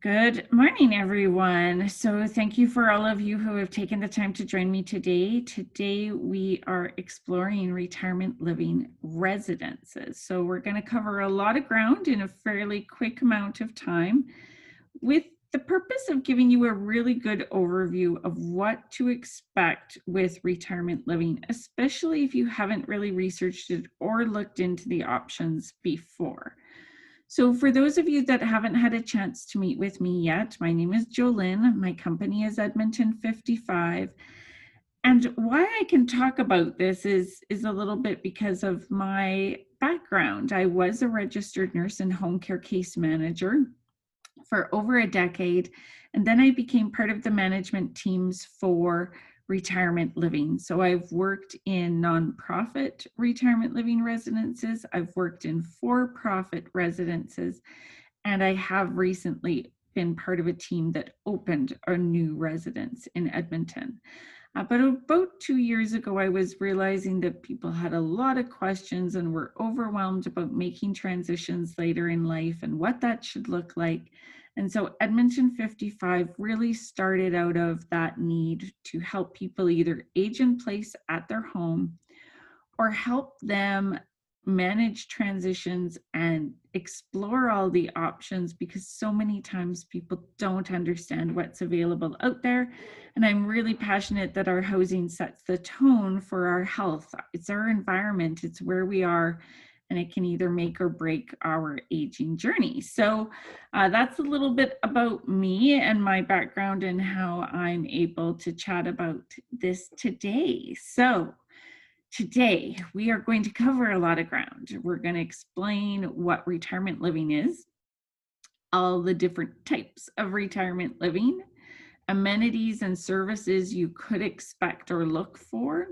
Good morning, everyone. So thank you for all of you who have taken the time to join me today. Today, we are exploring retirement living residences. So we're going to cover a lot of ground in a fairly quick amount of time with the purpose of giving you a really good overview of what to expect with retirement living, especially if you haven't really researched it or looked into the options before. So for those of you that haven't had a chance to meet with me yet, my name is Jolyn. My company is Edmonton 55. And why I can talk about this is a little bit because of my background. I was a registered nurse and home care case manager for over a decade. And then I became part of the management teams for retirement living. So I've worked in nonprofit retirement living residences, I've worked in for-profit residences, and I have recently been part of a team that opened a new residence in Edmonton. But about 2 years ago, I was realizing that people had a lot of questions and were overwhelmed about making transitions later in life and what that should look like. And so Edmonton 55 really started out of that need to help people either age in place at their home or help them manage transitions and explore all the options, because so many times people don't understand what's available out there. And I'm really passionate that our housing sets the tone for our health. It's our environment, it's where we are, and it can either make or break our aging journey. So that's a little bit about me and my background and how I'm able to chat about this today. So today, we are going to cover a lot of ground. We're going to explain what retirement living is, all the different types of retirement living, amenities and services you could expect or look for,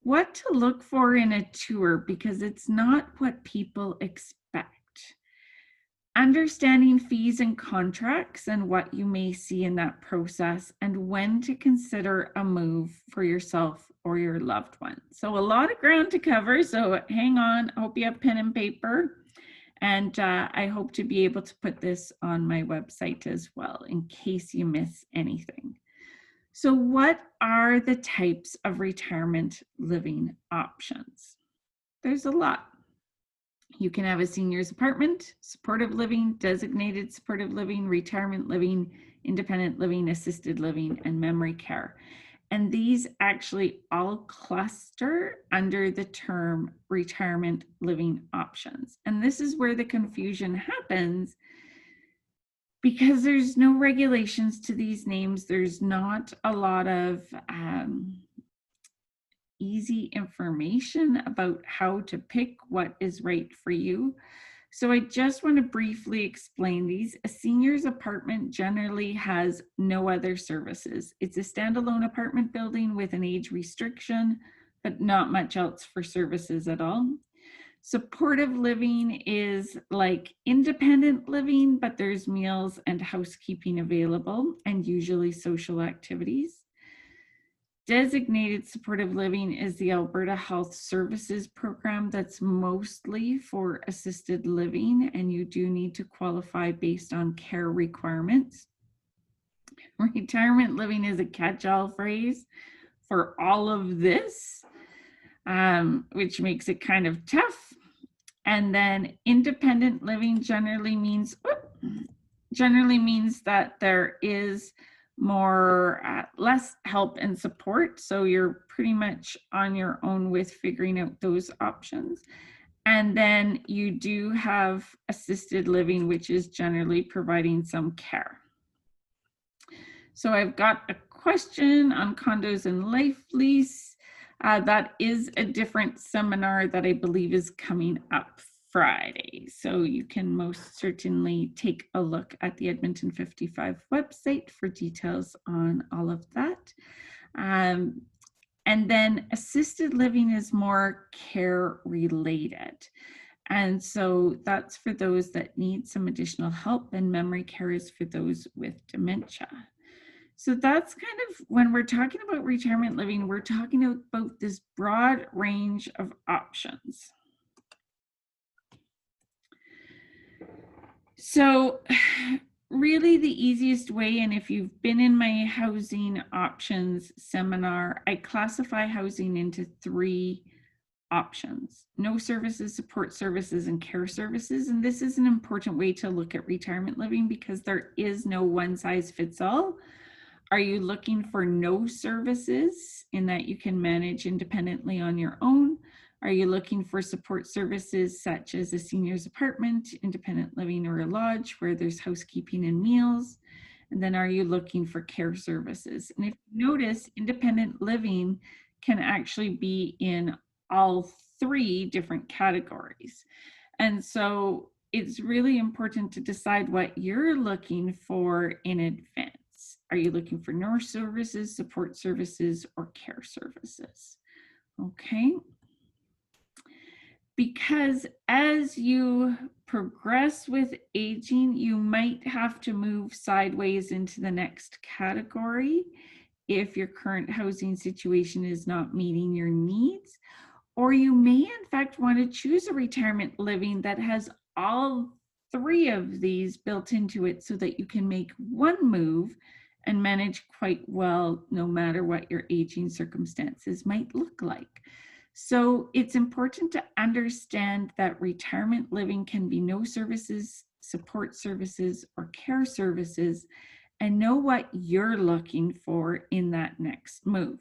what to look for in a tour because it's not what people expect, understanding fees and contracts and what you may see in that process, and when to consider a move for yourself or your loved one. So a lot of ground to cover, so hang on. I hope you have pen and paper. And I hope to be able to put this on my website as well in case you miss anything. So what are the types of retirement living options? There's a lot. You can have a senior's apartment, supportive living, designated supportive living, retirement living, independent living, assisted living, and memory care. And these actually all cluster under the term retirement living options. And this is where the confusion happens because there's no regulations to these names. There's not a lot of easy information about how to pick what is right for you. So I just want to briefly explain these. A senior's apartment generally has no other services. It's a standalone apartment building with an age restriction, but not much else for services at all. Supportive living is like independent living, but there's meals and housekeeping available and usually social activities. Designated supportive living is the Alberta Health Services program that's mostly for assisted living, and you do need to qualify based on care requirements. Retirement living is a catch-all phrase for all of this, which makes it kind of tough. And then independent living generally means that there is less help and support. So you're pretty much on your own with figuring out those options. And then you do have assisted living, which is generally providing some care. So I've got a question on condos and life lease. That is a different seminar that I believe is coming up Friday. So you can most certainly take a look at the Edmonton 55 website for details on all of that. And then assisted living is more care related. And so that's for those that need some additional help, and memory care is for those with dementia. So that's kind of, when we're talking about retirement living, we're talking about this broad range of options. So really the easiest way, and if you've been in my housing options seminar, I classify housing into 3 options: no services, support services, and care services. And this is an important way to look at retirement living because there is no one size fits all. Are you looking for no services in that you can manage independently on your own? Are you looking for support services such as a senior's apartment, independent living, or a lodge where there's housekeeping and meals? And then are you looking for care services? And if you notice, independent living can actually be in all 3 different categories. And so it's really important to decide what you're looking for in advance. Are you looking for nurse services, support services, or care services? Okay. Because as you progress with aging, you might have to move sideways into the next category if your current housing situation is not meeting your needs. Or you may, in fact, want to choose a retirement living that has all 3 of these built into it so that you can make one move and manage quite well no matter what your aging circumstances might look like. So it's important to understand that retirement living can be no services, support services, or care services, and know what you're looking for in that next move.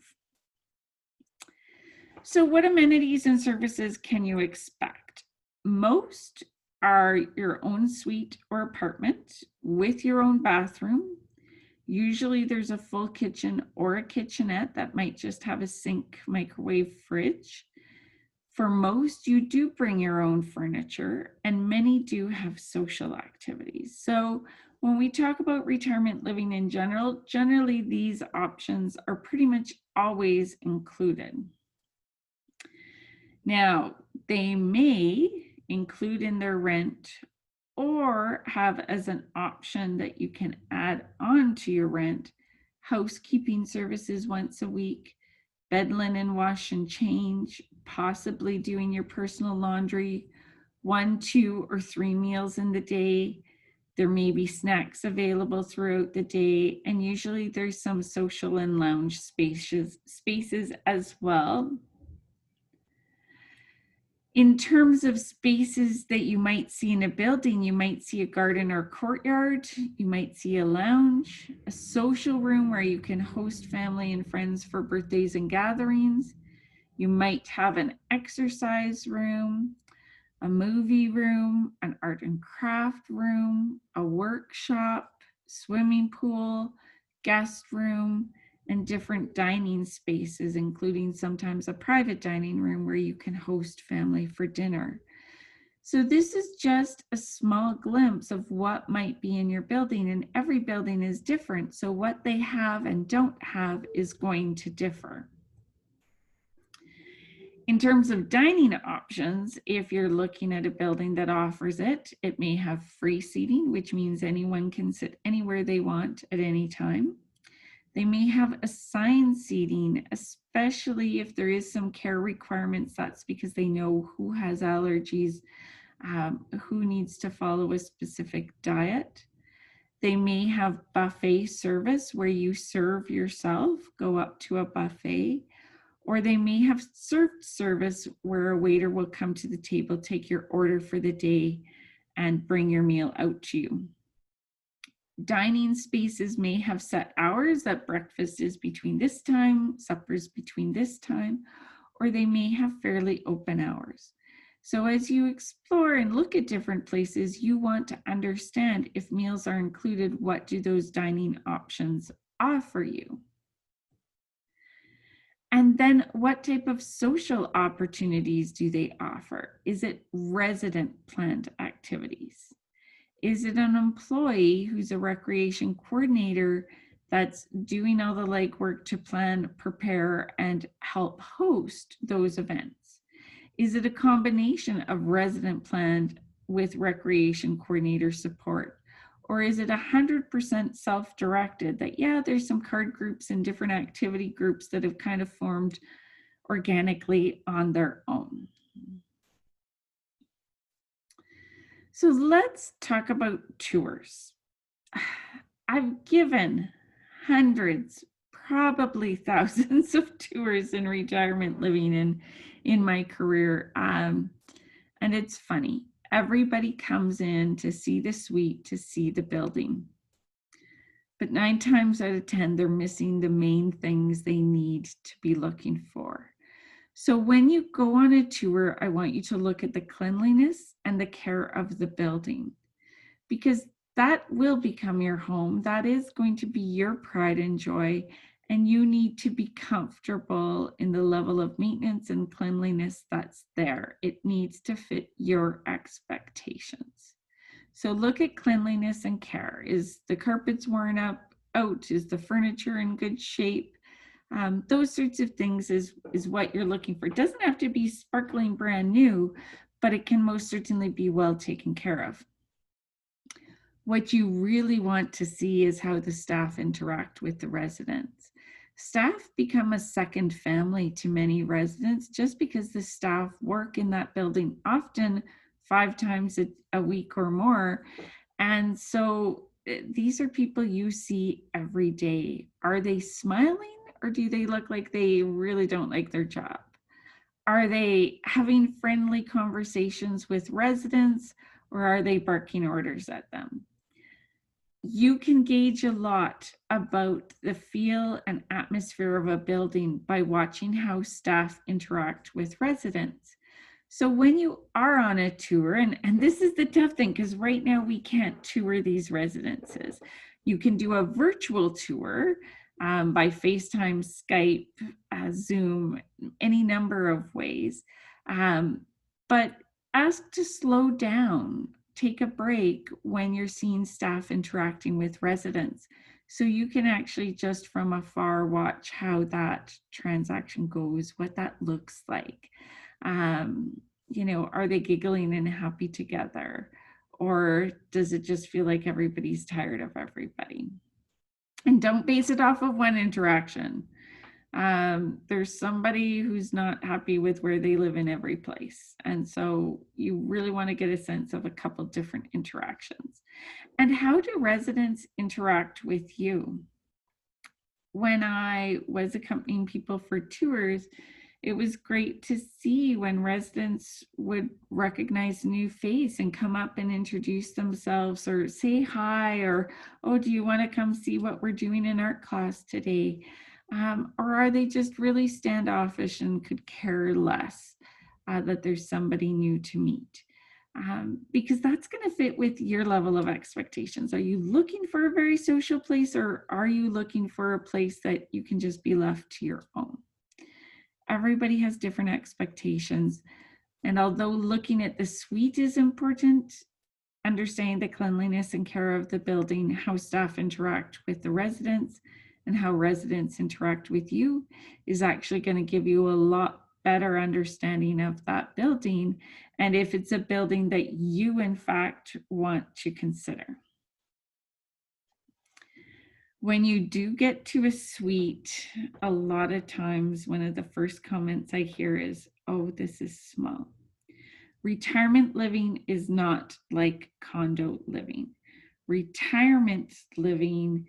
So what amenities and services can you expect? Most are your own suite or apartment with your own bathroom. Usually there's a full kitchen or a kitchenette that might just have a sink, microwave, fridge. For most, you do bring your own furniture, and many do have social activities. So when we talk about retirement living in general, generally these options are pretty much always included. Now, they may include in their rent or have as an option that you can add on to your rent housekeeping services once a week, bed linen wash and change, possibly doing your personal laundry 1, 2, or 3 meals in the day. There may be snacks available throughout the day, and usually there's some social and lounge spaces as well. In terms of spaces that you might see in a building, you might see a garden or courtyard, you might see a lounge, a social room where you can host family and friends for birthdays and gatherings. You might have an exercise room, a movie room, an art and craft room, a workshop, swimming pool, guest room, and different dining spaces, including sometimes a private dining room where you can host family for dinner. So this is just a small glimpse of what might be in your building, and every building is different. So what they have and don't have is going to differ. In terms of dining options, if you're looking at a building that offers it, it may have free seating, which means anyone can sit anywhere they want at any time. They may have assigned seating, especially if there is some care requirements. That's because they know who has allergies, who needs to follow a specific diet. They may have buffet service where you serve yourself, go up to a buffet. Or they may have served service where a waiter will come to the table, take your order for the day, and bring your meal out to you. Dining spaces may have set hours, that breakfast is between this time, supper's between this time, or they may have fairly open hours. So as you explore and look at different places, you want to understand if meals are included, what do those dining options offer you? And then what type of social opportunities do they offer? Is it resident planned activities? Is it an employee who's a recreation coordinator that's doing all the legwork to plan, prepare, and help host those events? Is it a combination of resident planned with recreation coordinator support? Or is it 100% self-directed that, yeah, there's some card groups and different activity groups that have kind of formed organically on their own? So let's talk about tours. I've given hundreds, probably thousands of tours in retirement living in my career. And it's funny. Everybody comes in to see the suite, to see the building. But 9 times out of 10, they're missing the main things they need to be looking for. So when you go on a tour, I want you to look at the cleanliness and the care of the building, because that will become your home. That is going to be your pride and joy. And you need to be comfortable in the level of maintenance and cleanliness that's there. It needs to fit your expectations. So look at cleanliness and care. Is the carpets worn out? Is the furniture in good shape? Those sorts of things is what you're looking for. It doesn't have to be sparkling brand new, but it can most certainly be well taken care of. What you really want to see is how the staff interact with the residents. Staff become a second family to many residents just because the staff work in that building often 5 times a week or more. And so these are people you see every day. Are they smiling, or do they look like they really don't like their job? Are they having friendly conversations with residents, or are they barking orders at them? You can gauge a lot about the feel and atmosphere of a building by watching how staff interact with residents. So when you are on a tour, and this is the tough thing, because right now we can't tour these residences. You can do a virtual tour by FaceTime, Skype, Zoom, any number of ways. But ask to slow down, take a break when you're seeing staff interacting with residents, so you can actually just from afar watch how that transaction goes, what that looks like. Are they giggling and happy together, or does it just feel like everybody's tired of everybody? And don't base it off of one interaction. There's somebody who's not happy with where they live in every place. And so you really want to get a sense of a couple different interactions. And how do residents interact with you? When I was accompanying people for tours, it was great to see when residents would recognize a new face and come up and introduce themselves or say hi, or, oh, do you want to come see what we're doing in art class today? Or are they just really standoffish and could care less that there's somebody new to meet? Because that's going to fit with your level of expectations. Are you looking for a very social place, or are you looking for a place that you can just be left to your own? Everybody has different expectations. And although looking at the suite is important, understanding the cleanliness and care of the building, how staff interact with the residents, and how residents interact with you is actually going to give you a lot better understanding of that building, and if it's a building that you in fact want to consider. When you do get to a suite, a lot of times one of the first comments I hear is, oh, this is small. Retirement living is not like condo living. Retirement living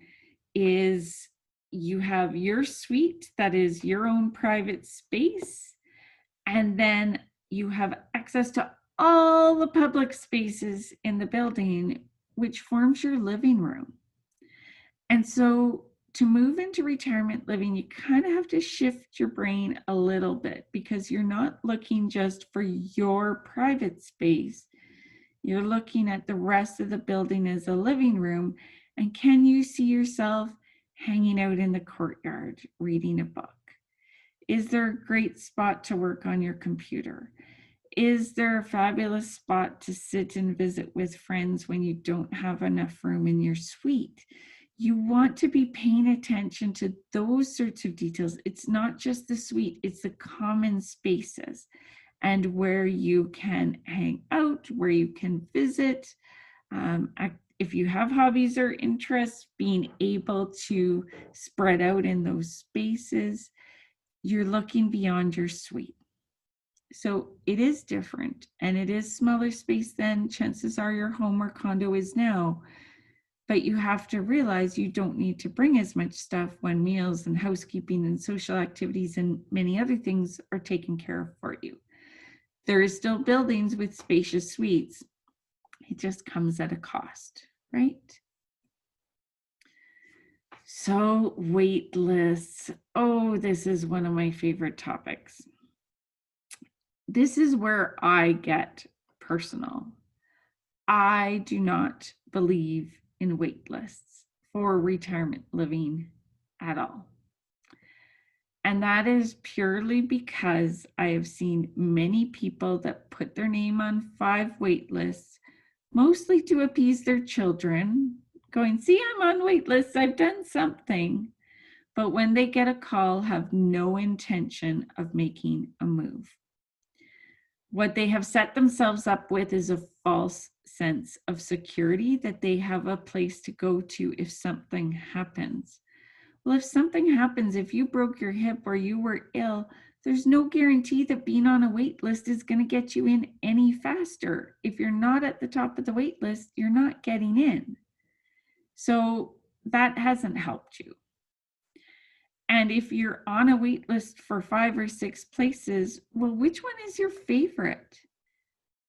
is, you have your suite that is your own private space, and then you have access to all the public spaces in the building, which forms your living room. And so to move into retirement living, you kind of have to shift your brain a little bit, because you're not looking just for your private space. You're looking at the rest of the building as a living room. And can you see yourself hanging out in the courtyard, reading a book? Is there a great spot to work on your computer? Is there a fabulous spot to sit and visit with friends when you don't have enough room in your suite? You want to be paying attention to those sorts of details. It's not just the suite, it's the common spaces and where you can hang out, where you can visit. If you have hobbies or interests, being able to spread out in those spaces, you're looking beyond your suite. So it is different, and it is smaller space than chances are your home or condo is now. But you have to realize you don't need to bring as much stuff when meals and housekeeping and social activities and many other things are taken care of for you. There is still buildings with spacious suites. It just comes at a cost, right? So wait lists. Oh, this is one of my favorite topics. This is where I get personal. I do not believe in wait lists for retirement living at all. And that is purely because I have seen many people that put their name on 5 wait lists, mostly to appease their children, going, see, I'm on wait lists, I've done something. But when they get a call, have no intention of making a move. What they have set themselves up with is a false sense of security that they have a place to go to if something happens. Well, if something happens, if you broke your hip or you were ill, there's no guarantee that being on a wait list is going to get you in any faster. If you're not at the top of the wait list, you're not getting in. So that hasn't helped you. And if you're on a wait list for 5 or 6 places, well, which one is your favorite?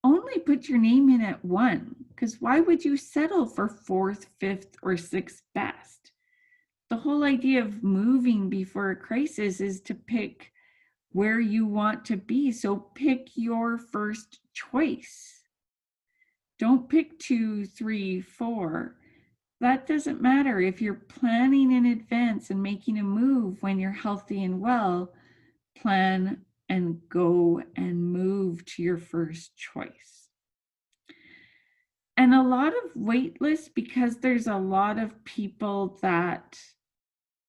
Only put your name in at one, because why would you settle for 4th, 5th, or 6th best? The whole idea of moving before a crisis is to pick where you want to be. So pick your first choice. Don't pick 2, 3, 4. That doesn't matter. If you're planning in advance and making a move when you're healthy and well, plan and go and move to your first choice. And a lot of wait lists, because there's a lot of people that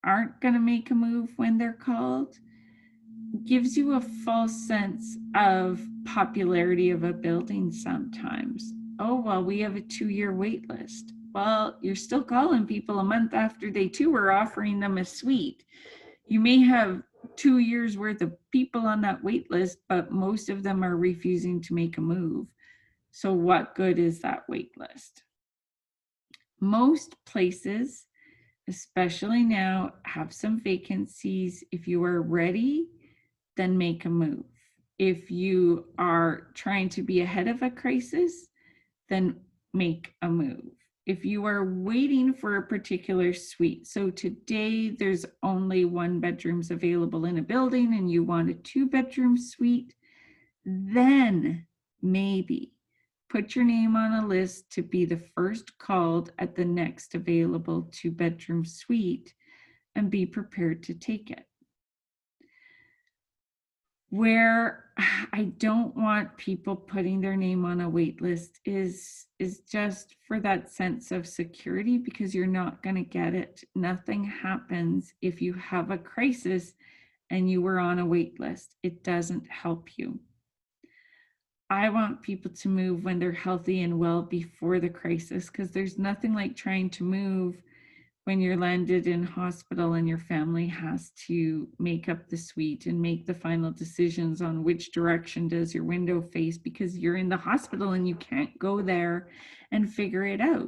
aren't going to make a move when they're called, gives you a false sense of popularity of a building sometimes. Oh, well, we have a 2-year wait list. Well, you're still calling people a month after they too are offering them a suite. You may have 2 years worth of people on that wait list, but most of them are refusing to make a move. So what good is that wait list? Most places, especially now, have some vacancies. If you are ready, then make a move. If you are trying to be ahead of a crisis, then make a move. If you are waiting for a particular suite, so today there's only 1 bedrooms available in a building and you want a 2-bedroom suite, then maybe put your name on a list to be the first called at the next available 2-bedroom suite and be prepared to take it. Where I don't want people putting their name on a wait list is just for that sense of security, because you're not going to get it. Nothing happens if you have a crisis and you were on a wait list. It doesn't help you. I want people to move when they're healthy and well before the crisis, because there's nothing like trying to move when you're landed in hospital and your family has to make up the suite and make the final decisions on which direction does your window face, because you're in the hospital and you can't go there and figure it out.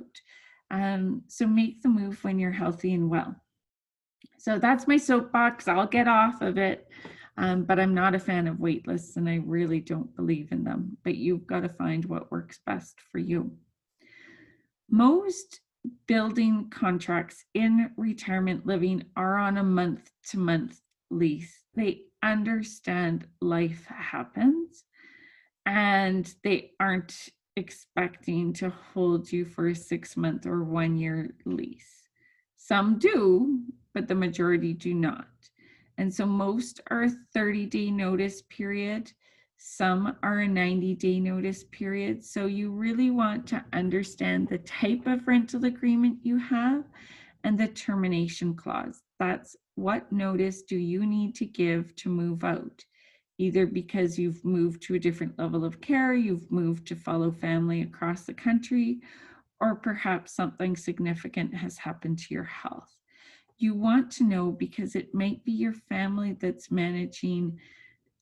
So make the move when you're healthy and well. So that's my soapbox. I'll get off of it. But I'm not a fan of wait lists and I really don't believe in them. But you've got to find what works best for you. Most building contracts in retirement living are on a month-to-month lease. They understand life happens and they aren't expecting to hold you for a 6-month or 1-year lease. Some do, but the majority do not. And so most are a 30-day notice period. Some are a 90-day notice period. So you really want to understand the type of rental agreement you have and the termination clause. That's what notice do you need to give to move out, either because you've moved to a different level of care, you've moved to follow family across the country, or perhaps something significant has happened to your health. You want to know because it might be your family that's managing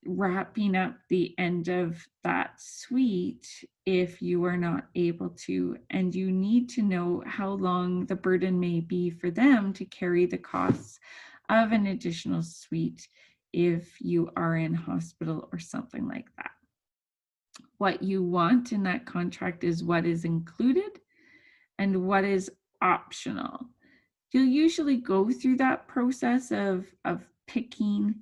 wrapping up the end of that suite if you are not able to, and you need to know how long the burden may be for them to carry the costs of an additional suite if you are in hospital or something like that. What you want in that contract is what is included and what is optional. You'll usually go through that process of picking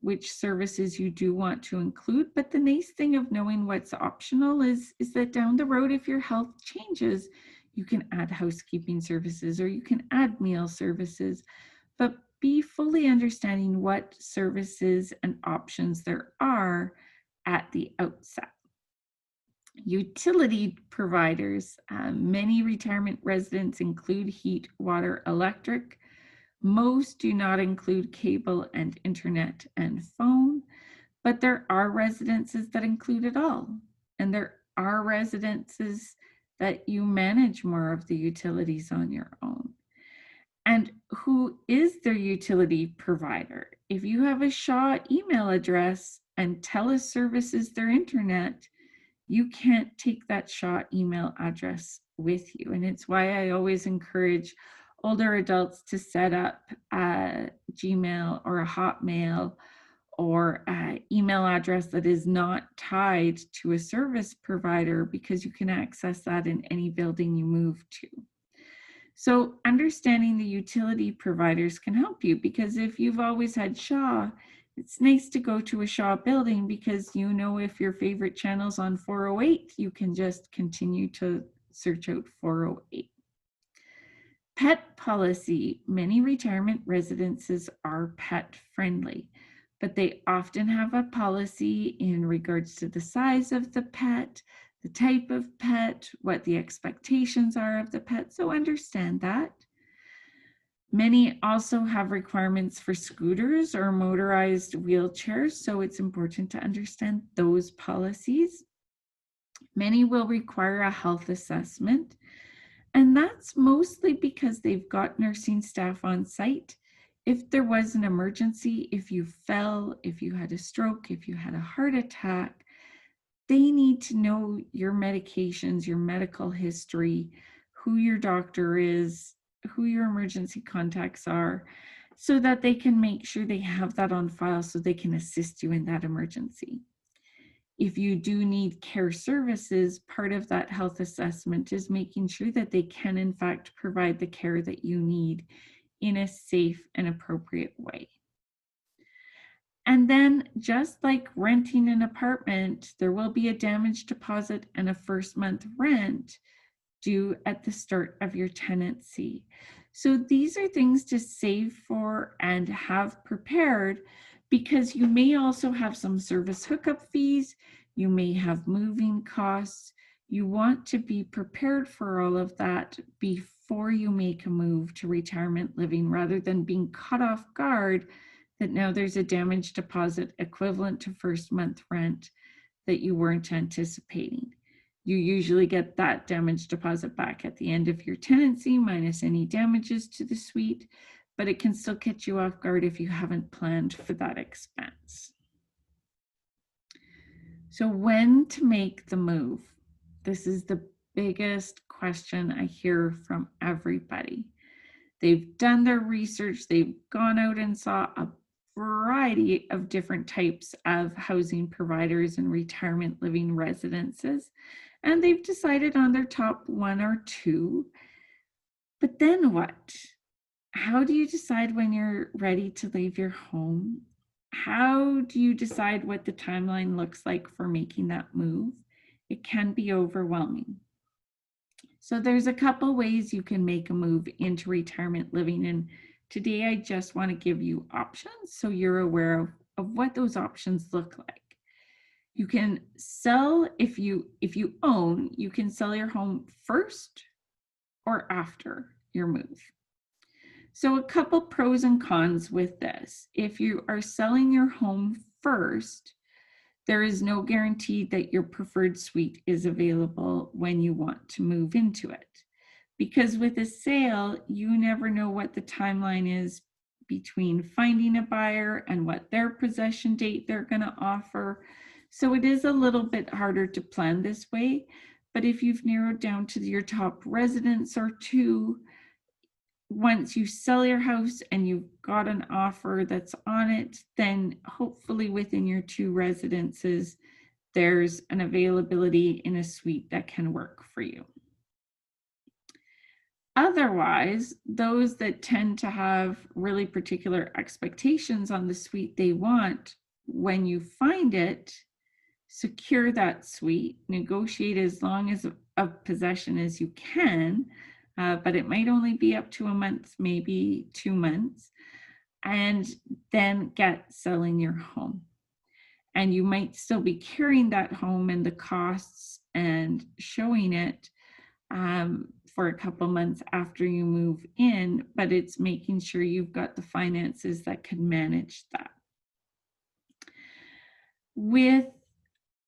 which services you do want to include. But the nice thing of knowing what's optional is that down the road, if your health changes, you can add housekeeping services or you can add meal services, but be fully understanding what services and options there are at the outset. Utility providers, many retirement residents include heat, water, electric. Most do not include cable and internet and phone, but there are residences that include it all. And there are residences that you manage more of the utilities on your own. And who is their utility provider? If you have a Shaw email address and TELUS services their internet, you can't take that Shaw email address with you. And it's why I always encourage older adults to set up a Gmail or a Hotmail or an email address that is not tied to a service provider, because you can access that in any building you move to. So understanding the utility providers can help you, because if you've always had Shaw, it's nice to go to a Shaw building because you know if your favorite channel's on 408, you can just continue to search out 408. Pet policy. Many retirement residences are pet friendly, but they often have a policy in regards to the size of the pet, the type of pet, what the expectations are of the pet, so understand that. Many also have requirements for scooters or motorized wheelchairs, so it's important to understand those policies. Many will require a health assessment, and that's mostly because they've got nursing staff on site. If there was an emergency, if you fell, if you had a stroke, if you had a heart attack, they need to know your medications, your medical history, who your doctor is, who your emergency contacts are, so that they can make sure they have that on file so they can assist you in that emergency. If you do need care services, part of that health assessment is making sure that they can in fact provide the care that you need in a safe and appropriate way. And then, just like renting an apartment, there will be a damage deposit and a first month rent due at the start of your tenancy. So these are things to save for and have prepared, because you may also have some service hookup fees, you may have moving costs. You want to be prepared for all of that before you make a move to retirement living, rather than being caught off guard that now there's a damage deposit equivalent to first month rent that you weren't anticipating. You usually get that damage deposit back at the end of your tenancy, minus any damages to the suite, but it can still catch you off guard if you haven't planned for that expense. So when to make the move? This is the biggest question I hear from everybody. They've done their research, they've gone out and saw a variety of different types of housing providers and retirement living residences, and they've decided on their top one or two. But then what? How do you decide when you're ready to leave your home? How do you decide what the timeline looks like for making that move? It can be overwhelming. So there's a couple ways you can make a move into retirement living, and today I just want to give you options so you're aware of what those options look like. You can sell, if you own, you can sell your home first or after your move. So a couple pros and cons with this. If you are selling your home first, there is no guarantee that your preferred suite is available when you want to move into it. Because with a sale, you never know what the timeline is between finding a buyer and what their possession date they're going to offer. So it is a little bit harder to plan this way. But if you've narrowed down to your top residence or two, once you sell your house and you've got an offer that's on it, then hopefully within your two residences, there's an availability in a suite that can work for you. Otherwise, those that tend to have really particular expectations on the suite they want, when you find it, secure that suite, negotiate as long as of possession as you can, but it might only be up to a month, maybe 2 months, and then get selling your home. And you might still be carrying that home and the costs and showing it for a couple months after you move in, but it's making sure you've got the finances that can manage that. With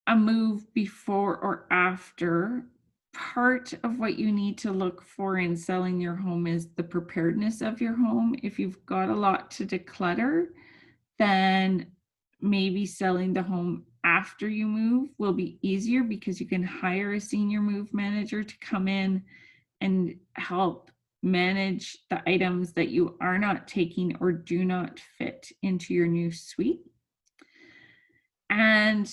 a move before or after, part of what you need to look for in selling your home is the preparedness of your home. If you've got a lot to declutter, then maybe selling the home after you move will be easier because you can hire a senior move manager to come in and help manage the items that you are not taking or do not fit into your new suite. And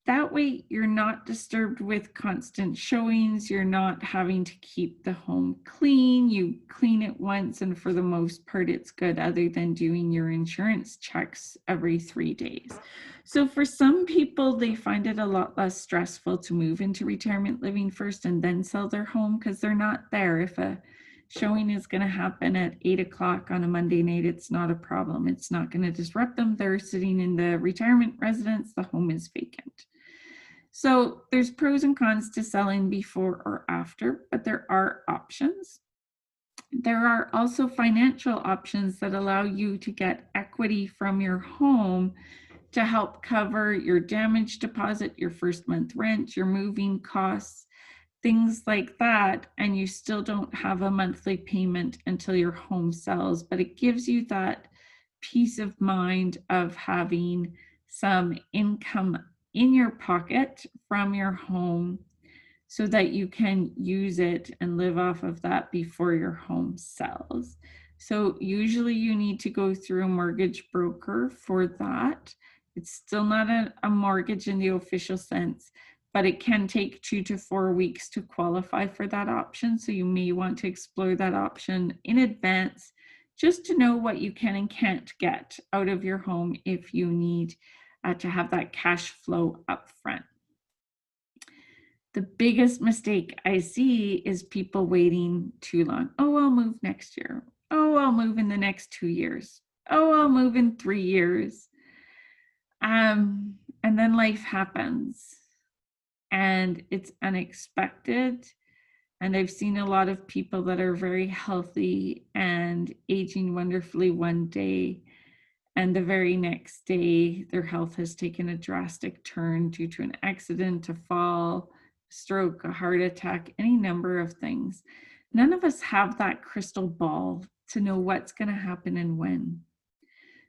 that way you're not disturbed with constant showings. You're not having to keep the home clean. You clean it once, and for the most part, it's good, other than doing your insurance checks every 3 days. So for some people, they find it a lot less stressful to move into retirement living first and then sell their home because they're not there. If a showing is going to happen at 8 o'clock on a Monday night, it's not a problem. It's not going to disrupt them. They're sitting in the retirement residence. The home is vacant. So there's pros and cons to selling before or after, but there are options. There are also financial options that allow you to get equity from your home to help cover your damage deposit, your first month rent, your moving costs, things like that, and you still don't have a monthly payment until your home sells, but it gives you that peace of mind of having some income in your pocket from your home so that you can use it and live off of that before your home sells. So usually you need to go through a mortgage broker for that. It's still not a mortgage in the official sense, but it can take 2 to 4 weeks to qualify for that option. So you may want to explore that option in advance just to know what you can and can't get out of your home if you need to have that cash flow up front. The biggest mistake I see is people waiting too long. Oh, I'll move next year. Oh, I'll move in the next 2 years. Oh, I'll move in 3 years. And then life happens and it's unexpected. And I've seen a lot of people that are very healthy and aging wonderfully one day, and the very next day, their health has taken a drastic turn due to an accident, a fall, a stroke, a heart attack, any number of things. None of us have that crystal ball to know what's going to happen and when.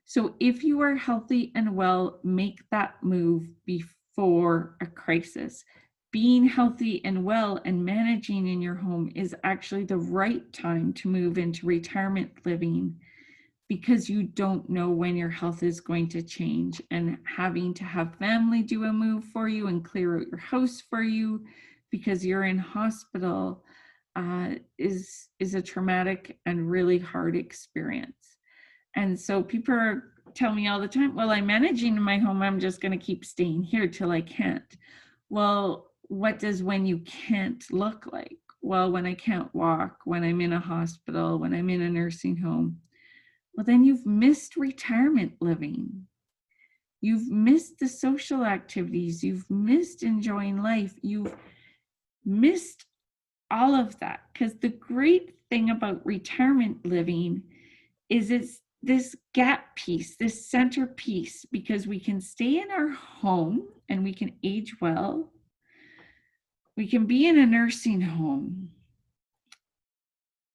So if you are healthy and well, make that move before a crisis. Being healthy and well and managing in your home is actually the right time to move into retirement living, because you don't know when your health is going to change, and having to have family do a move for you and clear out your house for you because you're in hospital is a traumatic and really hard experience. And so people tell me all the time, well, I'm managing in my home. I'm just going to keep staying here till I can't. Well, what does when you can't look like? Well, when I can't walk, when I'm in a hospital, when I'm in a nursing home, well, then you've missed retirement living. You've missed the social activities. You've missed enjoying life. You've missed all of that. Because the great thing about retirement living is it's this gap piece, this centerpiece, because we can stay in our home and we can age well. We can be in a nursing home.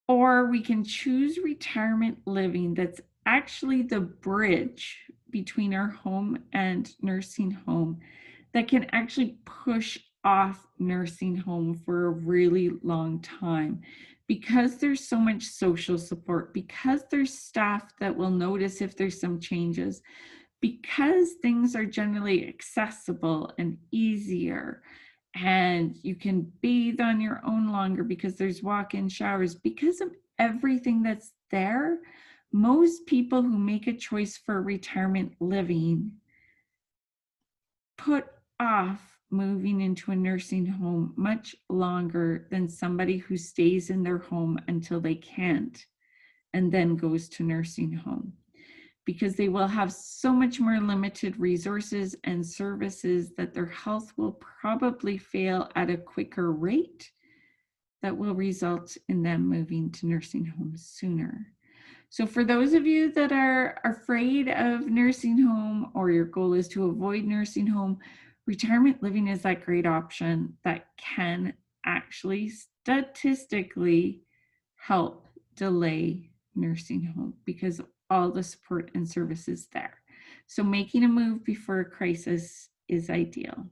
Or we can choose retirement living that's actually the bridge between our home and nursing home, that can actually push off nursing home for a really long time, because there's so much social support, because there's staff that will notice if there's some changes, because things are generally accessible and easier, and you can bathe on your own longer because there's walk-in showers. Because of everything that's there, most people who make a choice for retirement living put off moving into a nursing home much longer than somebody who stays in their home until they can't and then goes to nursing home, because they will have so much more limited resources and services that their health will probably fail at a quicker rate, that will result in them moving to nursing homes sooner. So for those of you that are afraid of nursing home, or your goal is to avoid nursing home, retirement living is that great option that can actually statistically help delay nursing home, because all the support and services there. So making a move before a crisis is ideal.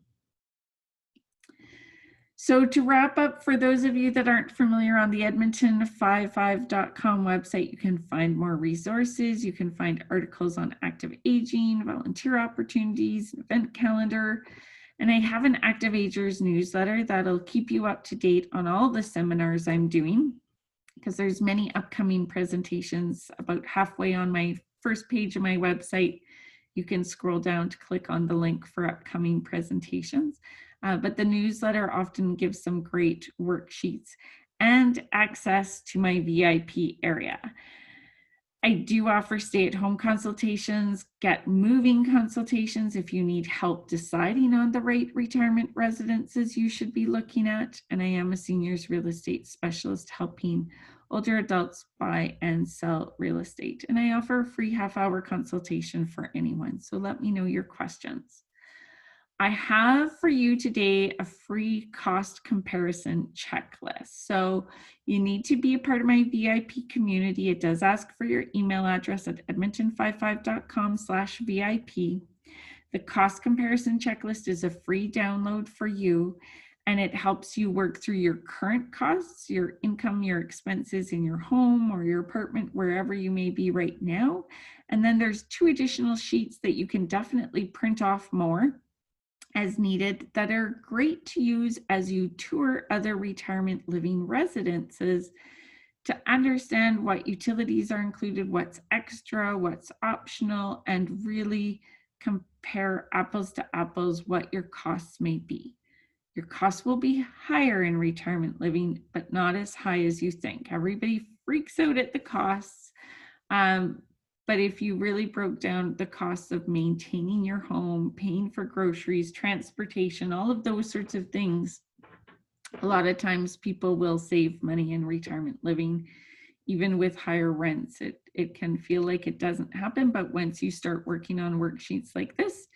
So to wrap up, for those of you that aren't familiar, on the Edmonton55.com website, you can find more resources. You can find articles on active aging, volunteer opportunities, event calendar, and I have an Active Agers newsletter that'll keep you up to date on all the seminars I'm doing, because there's many upcoming presentations. About halfway on my first page of my website, you can scroll down to click on the link for upcoming presentations. But the newsletter often gives some great worksheets and access to my VIP area. I do offer stay-at-home consultations, get moving consultations if you need help deciding on the right retirement residences you should be looking at. And I am a seniors real estate specialist, helping older adults buy and sell real estate. And I offer a free half-hour consultation for anyone. So let me know your questions. I have for you today a free cost comparison checklist. So you need to be a part of my VIP community. It does ask for your email address at edmonton55.com/VIP. The cost comparison checklist is a free download for you, and it helps you work through your current costs, your income, your expenses in your home or your apartment, wherever you may be right now. And then there's 2 additional sheets that you can definitely print off more as needed, that are great to use as you tour other retirement living residences, to understand what utilities are included, what's extra, what's optional, and really compare apples to apples what your costs may be. Your costs will be higher in retirement living, but not as high as you think. Everybody freaks out at the costs. But if you really broke down the costs of maintaining your home, paying for groceries, transportation, all of those sorts of things, a lot of times people will save money in retirement living, even with higher rents. It can feel like it doesn't happen, but once you start working on worksheets like this,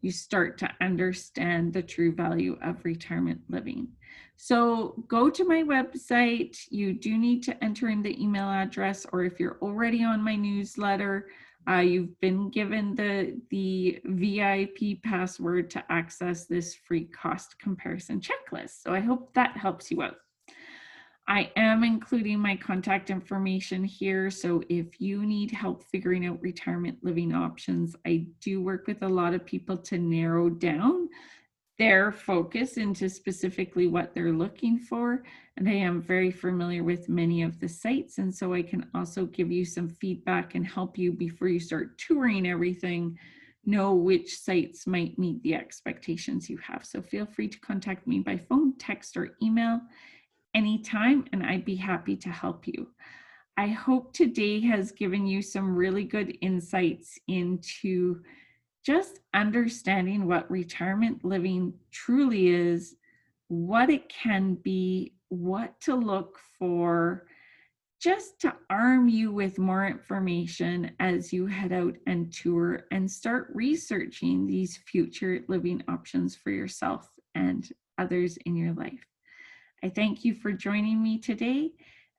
you start to understand the true value of retirement living. So go to my website. You do need to enter in the email address, or if you're already on my newsletter, you've been given the VIP password to access this free cost comparison checklist. So I hope that helps you out. I am including my contact information here. So if you need help figuring out retirement living options, I do work with a lot of people to narrow down their focus into specifically what they're looking for. And I am very familiar with many of the sites. And so I can also give you some feedback and help you, before you start touring everything, know which sites might meet the expectations you have. So feel free to contact me by phone, text, or email anytime, and I'd be happy to help you. I hope today has given you some really good insights into just understanding what retirement living truly is, what it can be, what to look for, just to arm you with more information as you head out and tour and start researching these future living options for yourself and others in your life. I thank you for joining me today,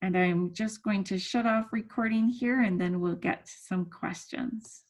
And I'm just going to shut off recording here and then we'll get to some questions.